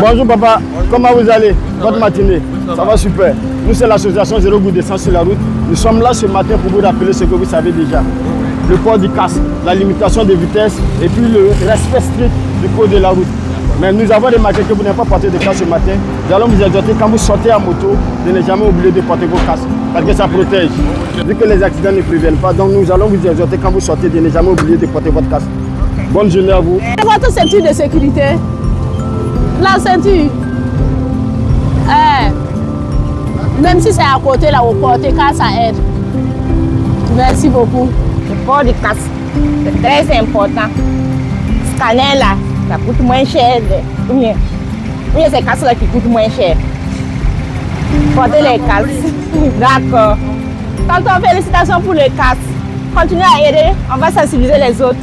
Bonjour papa, comment vous allez? Votre matinée? Ça va super. Nous c'est l'association Zéro Goutte de Sang sur la route. Nous sommes là ce matin pour vous rappeler ce que vous savez déjà. Le port du casque, la limitation de vitesse et puis le respect strict du code de la route. Mais nous avons remarqué que vous n'avez pas porté de casque ce matin. Nous allons vous exhorter quand vous sortez à moto de ne jamais oublier de porter vos casques parce que ça protège. Vu que les accidents ne préviennent pas, donc nous allons vous exhorter quand vous sortez de ne jamais oublier de porter votre casque. Bonne journée à vous. Et votre ceinture de sécurité? La ceinture. Même si c'est à côté là, vous portez car ça aide. Merci beaucoup. Le port du casque, c'est très important. Scanner là, ça coûte moins cher. Ou bien ces casques là qui coûtent moins cher. Portez les casques. D'accord. Tonton, félicitations pour le casque. Continuez à aider, on va sensibiliser les autres.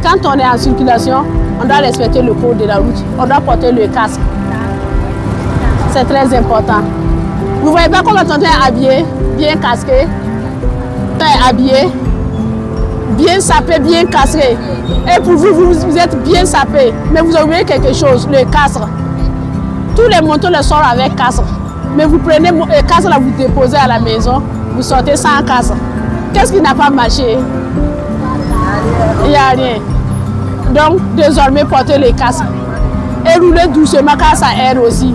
Quand on est en circulation, on doit respecter le code de la route. On doit porter le casque. C'est très important. Vous voyez pas comment on est habillé, bien casqué, habillé, bien sapé, bien casqué. Et pour vous, vous êtes bien sapé. Mais vous oubliez quelque chose, le casque. Tous les motos le sortent avec casque. Mais vous prenez le casque là, vous déposez à la maison, vous sortez sans casque. Qu'est-ce qui n'a pas marché? Il n'y a rien. Donc, désormais, portez les casques. Et roulez doucement car ça aide aussi.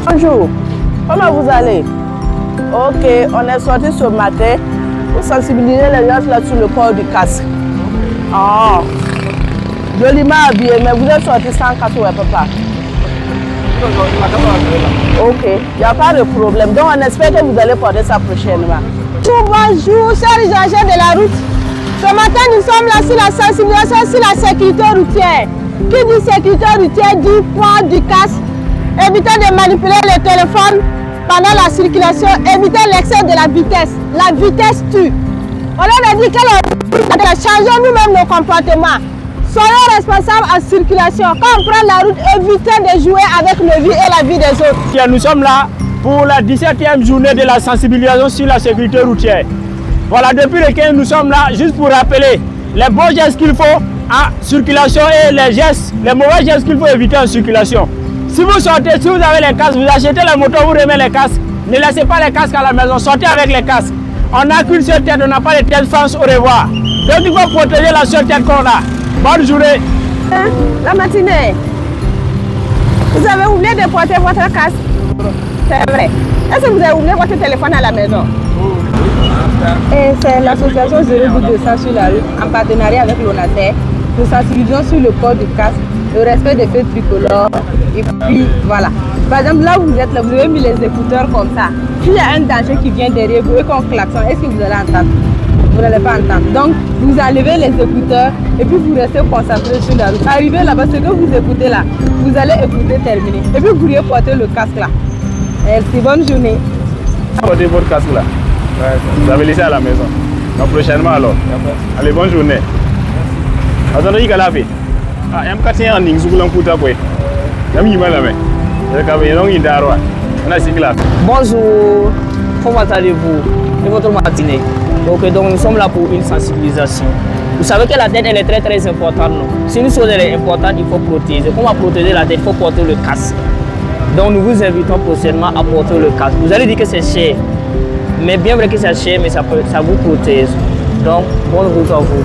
Bonjour, comment vous allez? Ok, on est sorti ce matin pour sensibiliser les gens là sur le port du casque. Ah, joliment habillé, mais vous êtes sorti sans casque, ouais, papa? Ok, il n'y a pas de problème. Donc, on espère que vous allez porter ça prochainement. Bonjour, chers usagers de la route. Ce matin, nous sommes là sur la sensibilisation sur la sécurité routière. Qui dit sécurité routière dit port du casque. Évitez de manipuler le téléphone pendant la circulation. Évitez l'excès de la vitesse. La vitesse tue. On leur a dit que changeons nous-mêmes nos comportements. Soyons responsables en circulation. Quand on prend la route, évitez de jouer avec nos vies et la vie des autres. Nous sommes là pour la 17e journée de la sensibilisation sur la sécurité routière. Voilà, depuis le 15, nous sommes là juste pour rappeler les bons gestes qu'il faut en circulation et les mauvais gestes qu'il faut éviter en circulation. Si vous sortez, si vous avez les casques, vous achetez la moto, vous remettez les casques. Ne laissez pas les casques à la maison, sortez avec les casques. On n'a qu'une seule tête, on n'a pas de tête France, au revoir. Donc il faut protéger la seule tête qu'on a. Bonne journée. La matinée, vous avez oublié de porter votre casque. C'est vrai. Est-ce que vous avez oublié votre téléphone à la maison? Et c'est l'association Zéro Goutte de Sang sur la route, en partenariat avec l'ONATER. Nous sensibilisons sur le port du casque, le respect des feux tricolores. Et puis voilà. Par exemple, là où vous êtes, là, vous avez mis les écouteurs comme ça. S'il y a un danger qui vient derrière vous et qu'on klaxonne, est-ce que vous allez entendre? Vous n'allez pas entendre. Donc, vous enlevez les écouteurs et puis vous restez concentré sur la route. Arrivez là-bas, ce que vous écoutez là, vous allez écouter terminer. Et puis, vous pourriez porter le casque là. Merci, bonne journée. Portez votre casque là. Ouais, vous avez laissé à la maison. Donc, prochainement alors. Allez, bonne journée. Attendez, il y a la vie. Ah, il y a un cas en ligne, vous l'en coûtez quoi? Il y a un mal à main. Bonjour, comment allez-vous? Et votre matinée? Donc nous sommes là pour une sensibilisation. Vous savez que la tête elle est très très importante. Non? Si une chose elle est importante, il faut protéger. Comment protéger la tête? Il faut porter le casque. Donc nous vous invitons prochainement à porter le casque. Vous allez dire que c'est cher. Mais bien vrai que c'est cher, mais ça vous protège. Donc bonne route à vous.